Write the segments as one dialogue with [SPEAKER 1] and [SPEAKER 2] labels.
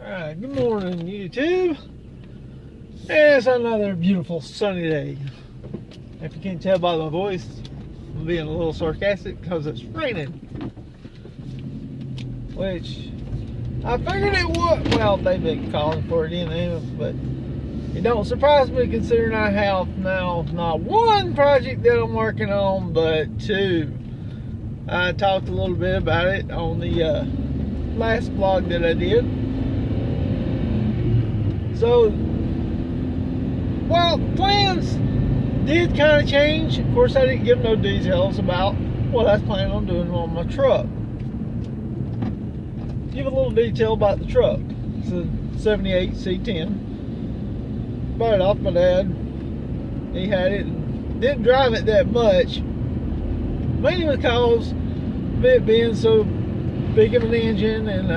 [SPEAKER 1] Alright, good morning YouTube. It's another beautiful sunny day. If you can't tell by my voice, I'm being a little sarcastic because it's raining. Which, I figured it would. Well, they've been calling for it in, but it don't surprise me considering I have now not one project that I'm working on, but two. I talked a little bit about it on the last vlog that I did. So, well, plans did kind of change. Of course, I didn't give no details about what I was planning on doing on my truck. Give a little detail about the truck. It's a 78 C10. Bought it off my dad. He had it and didn't drive it that much. Mainly because of it being so big of an engine and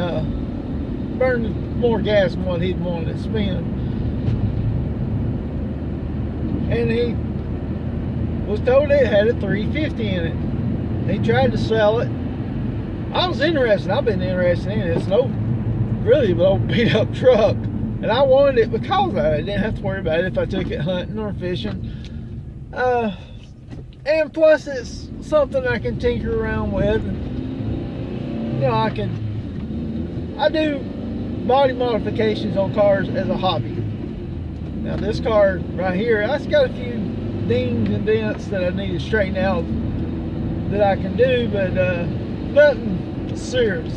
[SPEAKER 1] burned more gas than what he'd wanted to spend. And he was told it had a 350 in it. He tried to sell it. I was interested. I've been interested in it. It's no really an old beat up truck. And I wanted it because of it. I didn't have to worry about it if I took it hunting or fishing. And plus it's something I can tinker around with. You know, I do body modifications on cars as a hobby. Now this car right here, it's got a few dings and dents that I need to straighten out that I can do, but nothing serious.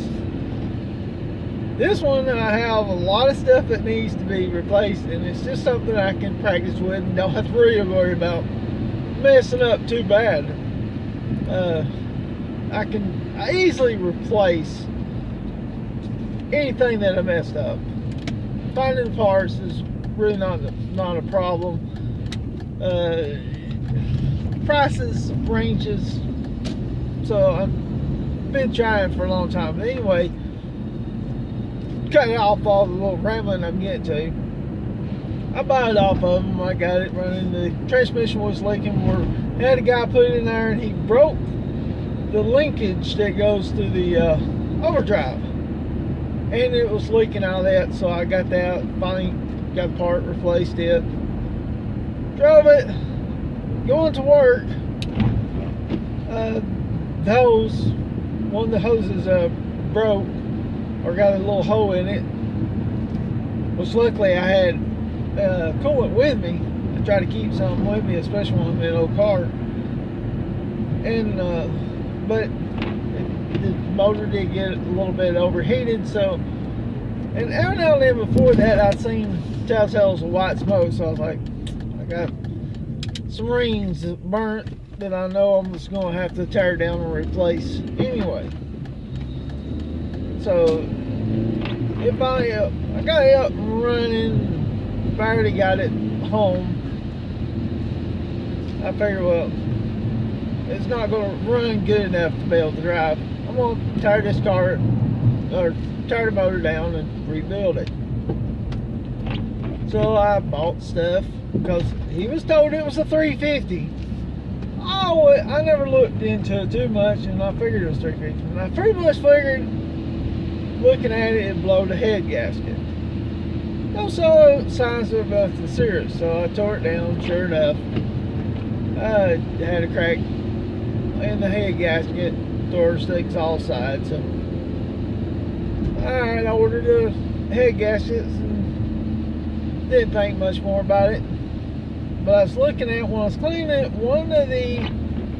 [SPEAKER 1] This one, I have a lot of stuff that needs to be replaced, and it's just something I can practice with and don't have to really worry about messing up too bad. I easily replace anything that I messed up. Finding the parts is really not a problem. Prices ranges, so I've been trying for a long time. But anyway, cutting off all the little rambling I'm getting to. I bought it off of them. I got it running. The transmission was leaking. I had a guy put it in there, and he broke the linkage that goes to the overdrive. And it was leaking out of that, so I got that. Finally got the part, replaced it. Drove it, going to work. The hose, one of the hoses broke or got a little hole in it. Which luckily I had coolant with me. I try to keep something with me, especially when I'm in an old car. And but the motor did get a little bit overheated, so, and every now and then before that I'd seen telltales of white smoke, so I was like, I got some rings that burnt that I know I'm just going to have to tear down and replace anyway. So if I got it up and running, if I already got it home, I figured, well, it's not going to run good enough to be able to drive. I'm going to tear this car, or tear the motor down and rebuild it. So I bought stuff because he was told it was a 350. Oh, I never looked into it too much, and I figured it was 350. And I pretty much figured, looking at it, it'd blow the head gasket. No signs of nothing serious, so I tore it down. Sure enough, I had a crack in the head gasket, door sticks all sides. So, alright, I ordered the head gaskets and didn't think much more about it. But I was looking at, when I was cleaning it, one of the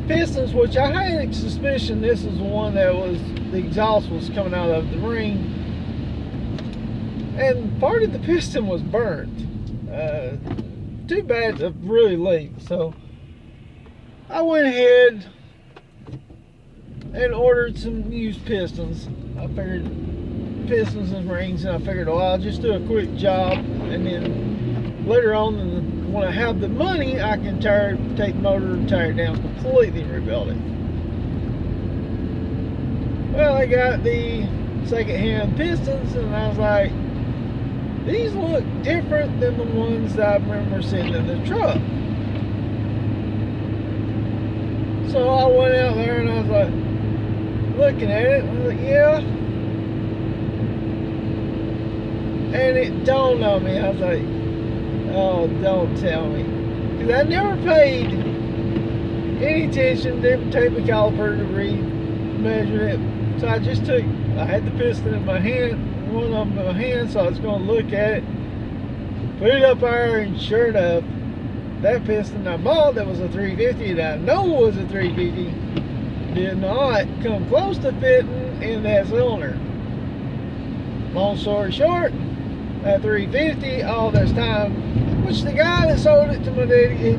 [SPEAKER 1] pistons, which I had a suspicion this was the one that was, the exhaust was coming out of the ring, and part of the piston was burnt. Too bad to really leak. So I went ahead and ordered some used pistons. I figured pistons and rings, and I figured, well, I'll just do a quick job, and then later on, when I have the money, I can take the motor and tear it down completely and rebuild it. Well, I got the second-hand pistons, and I was like, these look different than the ones that I remember seeing in the truck. So I went out there and I was like, looking at it, I was like, yeah, And it dawned on me. I was like, oh, don't tell me. Because I never paid any attention, didn't take the caliper to measure it. So I just I had the piston in my hand, one of them in my hand, so I was going to look at it, put it up there, and sure enough, that piston I bought that was a 350, that I know was a 350, did not come close to fitting in that cylinder. Long story short, that 350, all this time, which the guy that sold it to my daddy, he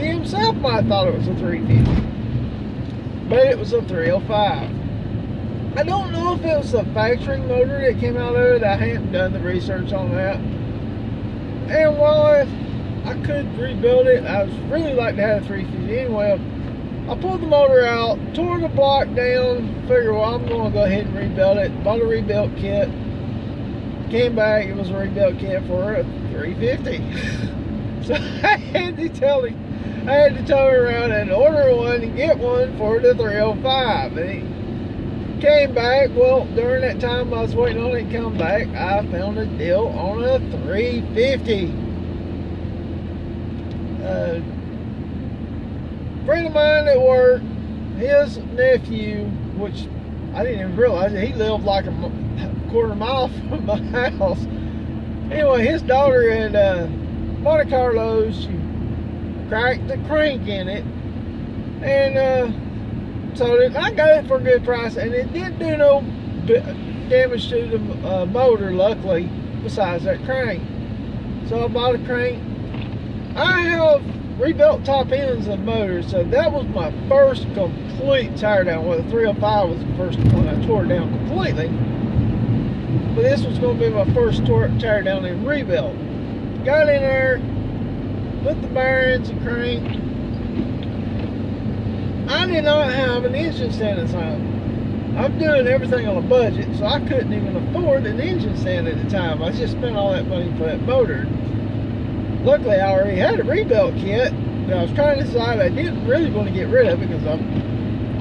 [SPEAKER 1] himself might have thought it was a 350, but it was a 305. I don't know if it was the factory motor that came out of it. I hadn't done the research on that. And while I could rebuild it, I would really like to have a 350 anyway. I pulled the motor out, tore the block down, figured, well, I'm going to go ahead and rebuild it. Bought a rebuilt kit. Came back, it was a rebuilt kit for a 350. So I had to tell him, I had to tow around and order one and get one for the 305. And he came back. Well, during that time I was waiting on it to come back, I found a deal on a 350. Friend of mine at work, his nephew, which I didn't even realize it, he lived like a quarter mile from my house. Anyway, his daughter had Monte Carlo. She cracked the crank in it, and so I got it for a good price, and it didn't do no damage to the motor, luckily, besides that crank. So I bought a crank. I have rebuilt top ends of motors, so that was my first complete tear down. Well, the 305 was the first one I tore down completely, but this was going to be my first tear down and rebuilt. Got in there, put the bearings and crank. I did not have an engine stand at the time. I'm doing everything on a budget, so I couldn't even afford an engine stand at the time. I just spent all that money for that motor. Luckily, I already had a rebuilt kit that I was trying to decide I didn't really want to get rid of because I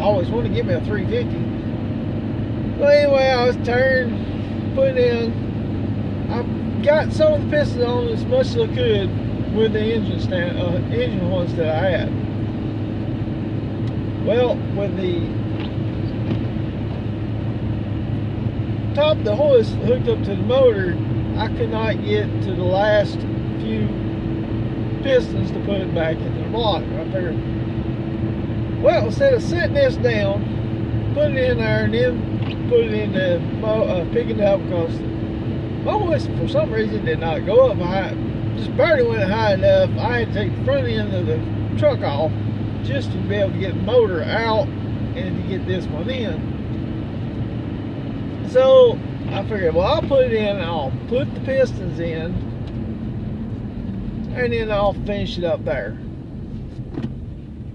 [SPEAKER 1] always wanted to get me a 350. Well, anyway, I was putting in. I got some of the pistons on as much as I could with the engine stand, engine ones that I had. Well, with the top of the hoist hooked up to the motor, I could not get to the last few pistons to put it back into the block. I figured, well, instead of setting this down, put it in there and then put it in the picking it up, because my hoist for some reason did not go up high, just barely went high enough. I had to take the front end of the truck off just to be able to get the motor out and to get this one in. So I figured, well, I'll put it in, I'll put the pistons in, and then I'll finish it up there.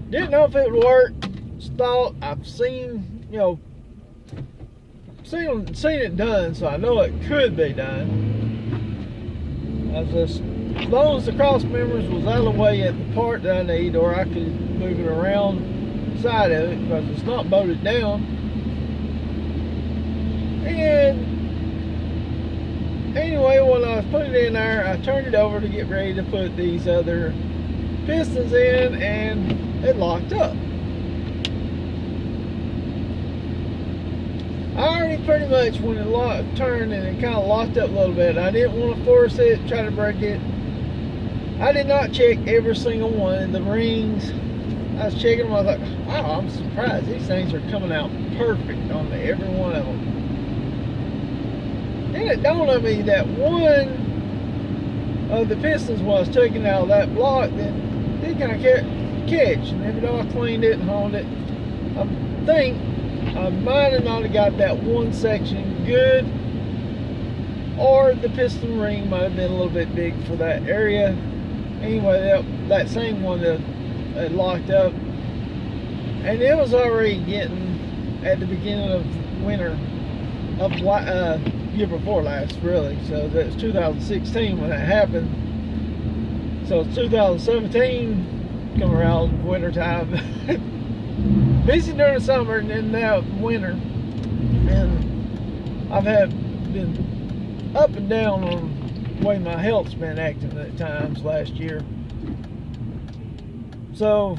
[SPEAKER 1] Didn't know if it would work. Just thought, I've seen, seen it done, so I know it could be done. As long as the cross members was out of the way at the part that I need, or I could move it around the side of it because it's not bolted down. And anyway, when I put it in there, I turned it over to get ready to put these other pistons in, and it locked up. I already pretty much, when it turned and it kind of locked up a little bit, I didn't want to force it, try to break it. I did not check every single one of the rings. I was checking them. I was like, wow, I'm surprised. These things are coming out perfect on every one of them. Then it dawned on me that one of the pistons was taken out of that block that did kind of catch. And even though I cleaned it and honed it, I think I might have not got that one section good, or the piston ring might have been a little bit big for that area. Anyway, that same one that had locked up, and it was already getting at the beginning of winter of year before last, really. So that was 2016 when that happened. So it's 2017 come around winter time. Busy during the summer, and then now winter, and I've been up and down on the way my health's been acting at times last year. So,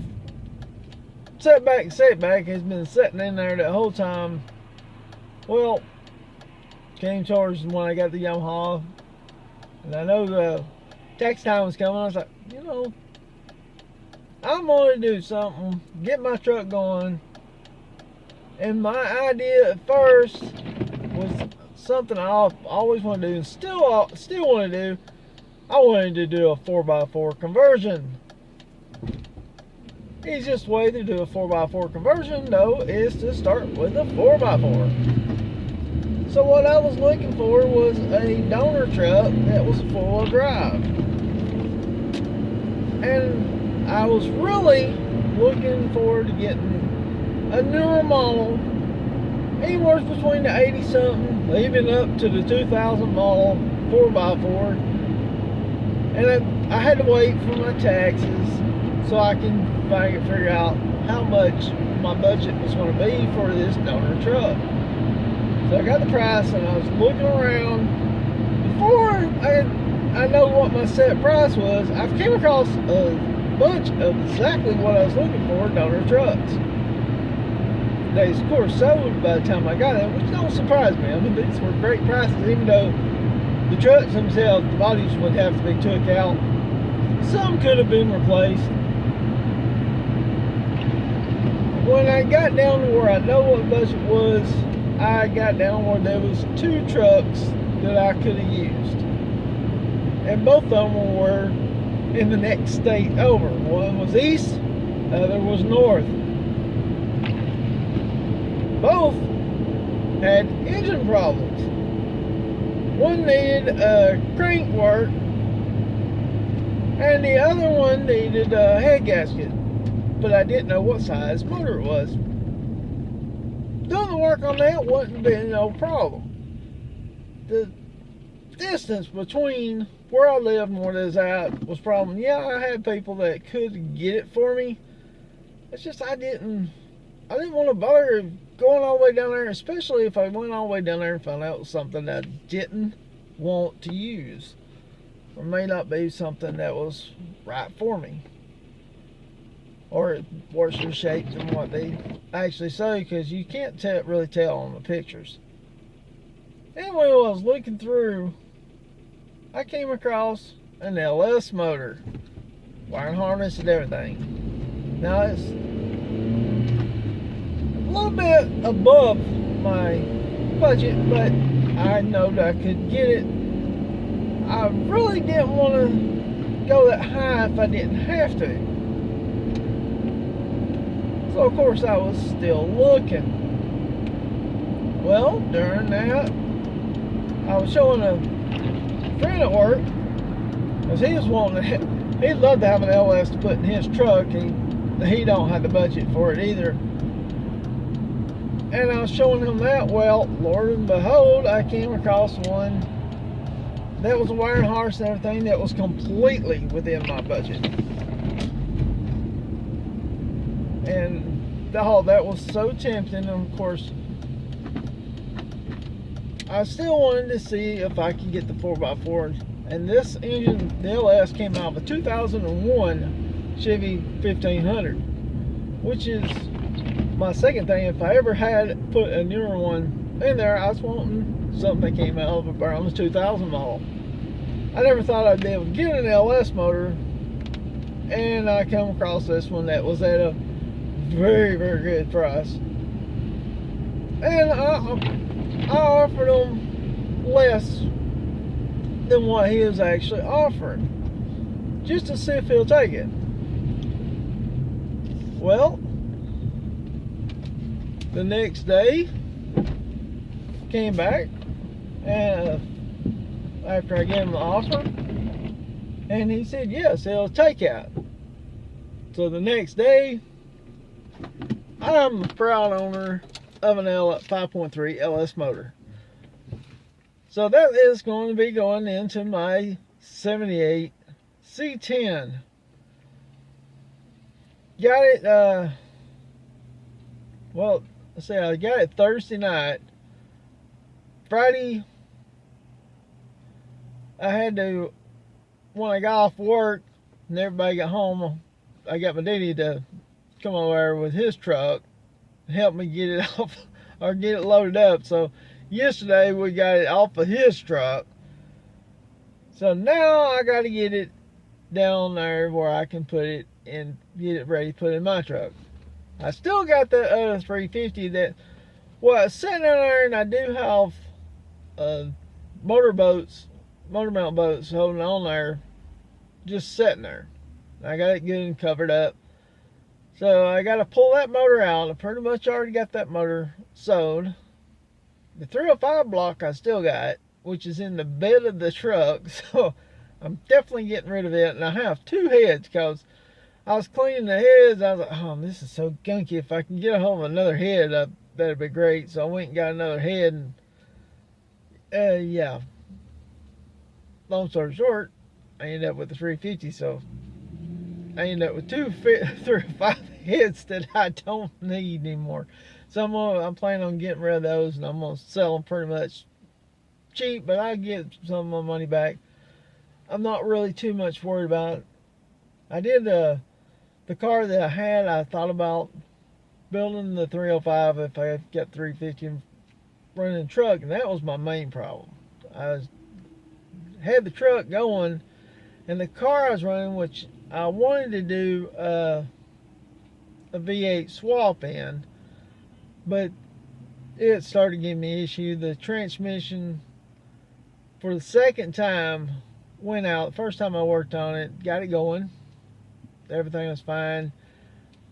[SPEAKER 1] setback has been sitting in there that whole time. Well, came towards when I got the Yamaha, and I know the tax time was coming. I was like, I'm going to do something, get my truck going. And my idea at first was something I always want to do, and still want to do. I wanted to do a 4x4 conversion. Easiest way to do a 4x4 conversion, though, is to start with a 4x4. So what I was looking for was a donor truck that was four-wheel drive. And I was really looking forward to getting a newer model, anywhere between the 80-something, leaving up to the 2000 model 4x4. And I had to wait for my taxes so I can figure out how much my budget was going to be for this donor truck. So I got the price, and I was looking around. Before I know what my set price was, I came across a bunch of exactly what I was looking for, donor trucks. They, of course, sold by the time I got them, which don't surprise me. I mean, these were great prices, even though the trucks themselves, the bodies would have to be took out. Some could have been replaced. When I got down to where I know what budget was, I got down where there was two trucks that I could have used. And both of them were in the next state over. One was east, the other was north. Both had engine problems. One needed crank work, and the other one needed a head gasket. But I didn't know what size motor it was. Doing the work on that wouldn't be no problem. The distance between where I lived and where it was at was a problem. Yeah, I had people that could get it for me. It's just I didn't want to bother going all the way down there, especially if I went all the way down there and found out it was something that I didn't want to use, or may not be something that was right for me, or worse shape than what they actually say, because you can't really tell on the pictures. Anyway, while I was looking through, I came across an LS motor, wiring harness and everything. Now it's a little bit above my budget, but I know that I could get it. I really didn't want to go that high if I didn't have to. So of course I was still looking. Well, during that, I was showing a friend at work, because he was wanting to, he'd love to have an LS to put in his truck. He don't have the budget for it either. And I was showing him that. Well, Lord and behold, I came across one that was a wiring harness and everything that was completely within my budget. And that was so tempting. And of course, I still wanted to see if I could get the 4x4. And this engine, the LS, came out of a 2001 Chevy 1500, which is my second thing. If I ever had put a newer one in there, I was wanting something that came out of a Browns 2000 model. I never thought I'd be able to get an LS motor, and I come across this one that was at a very, very good price. And I offered him less than what he was actually offering, just to see if he'll take it. Well, the next day, came back, and after I gave him the offer, and he said yes, he'll take it. So the next day, I'm a proud owner of an 5.3 LS motor. So that is going to be going into my 78 C10. Got it, well, let's see, I got it Thursday night. Friday I had to, when I got off work and everybody got home, I got my daddy to come over there with his truck and help me get it off or get it loaded up. So yesterday we got it off of his truck. So now I got to get it down there where I can put it and get it ready to put in my truck. I still got the other 350 that was sitting down there, and I do have motor mount boats holding on there, just sitting there. I got it good and covered up. So I got to pull that motor out. I pretty much already got that motor sewed. The 305 block I still got, which is in the bed of the truck. So I'm definitely getting rid of it. And I have two heads because I was cleaning the heads. I was like, oh, this is so gunky. If I can get a hold of another head, that'd be great. So I went and got another head. And yeah. Long story short, I ended up with the 350. So I ended up with 305 heads that I don't need anymore. So I'm planning on getting rid of those, and I'm going to sell them pretty much cheap, but I'll get some of my money back. I'm not really too much worried about it. I did the car that I had, I thought about building the 305 if I got 350 and running the truck, and that was my main problem. Had the truck going, and the car I was running, which I wanted to do a V8 swap in, but it started giving me issue. The transmission, for the second time, went out. The first time I worked on it, got it going. Everything was fine.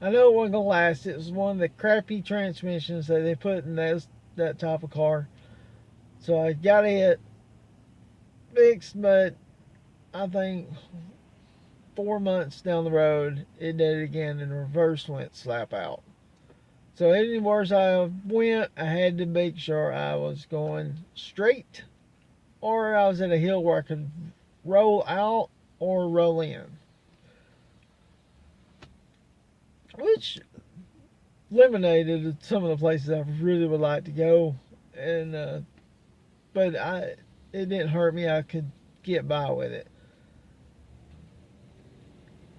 [SPEAKER 1] I know it wasn't going to last. It was one of the crappy transmissions that they put in that type of car. So I got it fixed, but I think 4 months down the road, it did it again, and the reverse went slap out. So anywhere I went, I had to make sure I was going straight, or I was at a hill where I could roll out or roll in, which eliminated some of the places I really would like to go. And but it didn't hurt me. I could get by with it.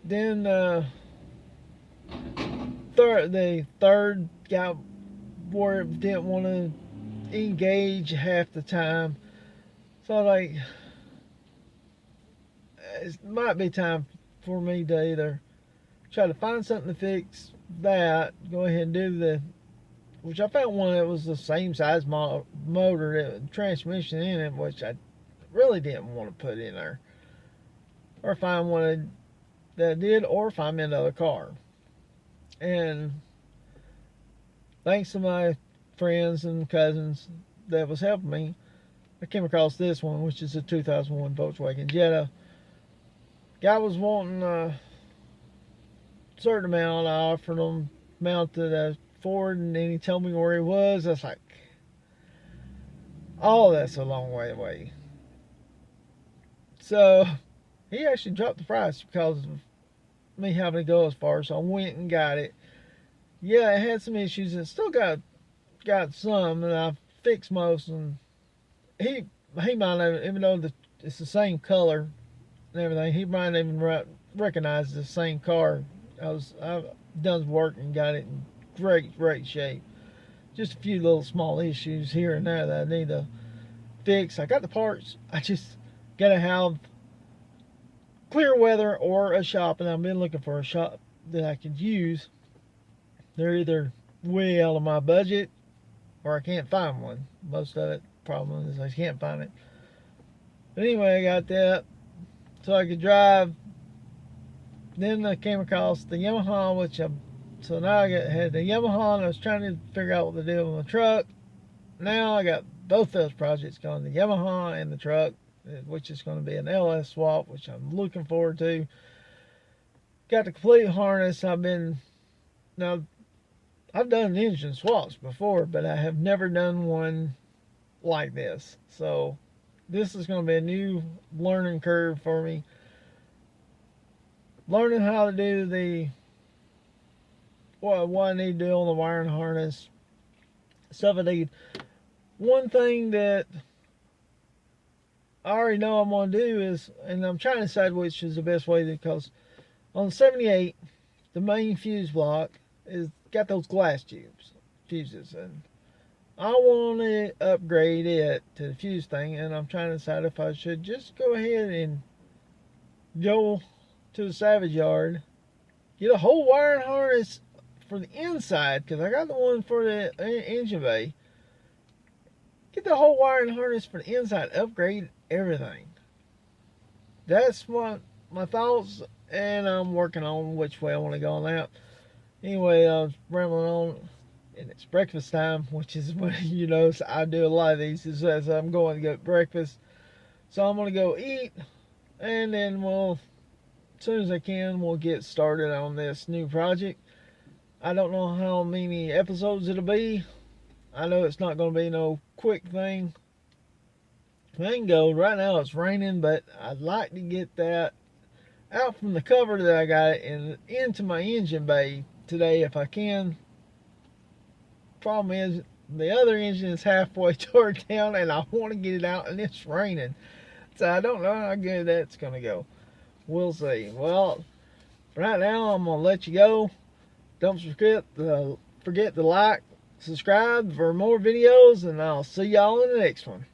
[SPEAKER 1] Then the third guy where it didn't want to engage half the time. So like, it might be time for me to either try to find something to fix that, go ahead and do which I found one that was the same size motor, transmission in it, which I really didn't want to put in there. Or find one that did, or find me another car. And thanks to my friends and cousins that was helping me, I came across this one, which is a 2001 Volkswagen Jetta. Guy was wanting a certain amount. I offered him mounted a Ford, and then he told me where he was. I was like, oh, that's a long way away. So he actually dropped the price because of me having to go as far. So I went and got it. Yeah, it had some issues. It still got some, and I fixed most. And he might have, even though it's the same color and everything, he might even recognize the same car. I've done work and got it in great shape. Just a few little small issues here and there that I need to fix. I got the parts. I just gotta have clear weather or a shop, and I've been looking for a shop that I could use. They're either way out of my budget, or I can't find one. Most of it problem is I can't find it. But anyway, I got that so I could drive. Then I came across the Yamaha, so now I had the Yamaha, and I was trying to figure out what to do with my truck. Now I got both those projects going, the Yamaha and the truck, which is going to be an LS swap, which I'm looking forward to. Got the complete harness. I've done engine swaps before, but I have never done one like this. So this is going to be a new learning curve for me. Learning how to do what I need to do on the wiring harness. Stuff I need. One thing that I already know I'm going to do is, and I'm trying to decide which is the best way, because on 78, the main fuse block is got those glass fuses, and I want to upgrade it to the fuse thing, and I'm trying to decide if I should just go ahead and go to the Savage Yard, get a whole wiring harness for the inside, because I got the one for the engine bay. Get the whole wiring harness for the inside, upgrade everything. That's what my thoughts, and I'm working on which way I want to go on that. Anyway, I was rambling on, and it's breakfast time, which is when, so I do a lot of these as I'm going to get breakfast. So I'm going to go eat, and then as soon as I can, we'll get started on this new project. I don't know how many episodes it'll be. I know it's not going to be no quick thing. Mango, right now it's raining, but I'd like to get that out from the cover that I got and into my engine bay today if I can. Problem is, the other engine is halfway toward down, and I want to get it out, and it's raining. So I don't know how good that's going to go. We'll see. Well, right now I'm going to let you go. Don't forget to like, subscribe for more videos, and I'll see y'all in the next one.